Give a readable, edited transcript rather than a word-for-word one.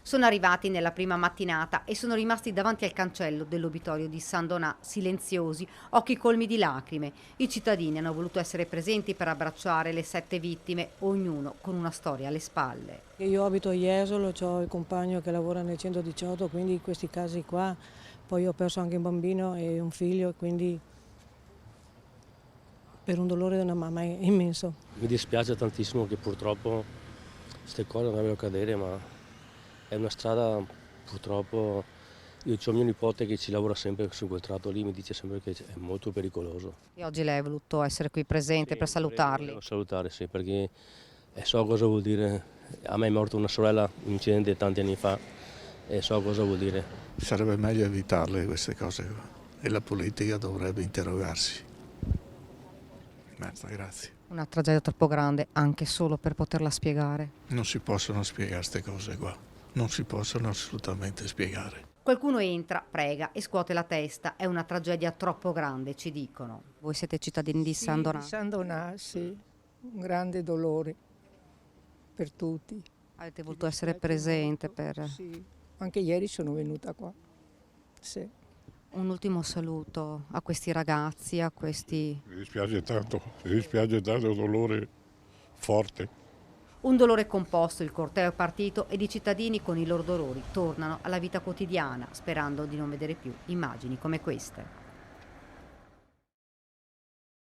Sono arrivati nella prima mattinata e sono rimasti davanti al cancello dell'obitorio di San Donà, silenziosi, occhi colmi di lacrime. I cittadini hanno voluto essere presenti per abbracciare le 7 vittime, ognuno con una storia alle spalle. Io abito a Jesolo, ho il compagno che lavora nel 118, quindi questi casi qua, poi ho perso anche un bambino e un figlio, quindi per un dolore di una mamma è immenso. Mi dispiace tantissimo che purtroppo queste cose non devono accadere, ma è una strada, purtroppo, io ho mio nipote che ci lavora sempre su quel tratto lì, mi dice sempre che è molto pericoloso. E oggi lei ha voluto essere qui presente per salutarli? Volevo salutare, sì, perché so cosa vuol dire. A me è morta una sorella, un incidente tanti anni fa, e so cosa vuol dire. Sarebbe meglio evitarle queste cose qua e la politica dovrebbe interrogarsi. Grazie. Una tragedia troppo grande anche solo per poterla spiegare. Non si possono spiegare queste cose qua, non si possono assolutamente spiegare. Qualcuno entra, prega e scuote la testa. È una tragedia troppo grande, ci dicono. Voi siete cittadini di San Donà? Di San Donà, sì. Un grande dolore per tutti. Avete voluto essere presente per... Sì, anche ieri sono venuta qua. Sì. Un ultimo saluto a questi ragazzi, a questi... Mi dispiace tanto, un dolore forte. Un dolore composto, il corteo è partito ed i cittadini con i loro dolori tornano alla vita quotidiana, sperando di non vedere più immagini come queste.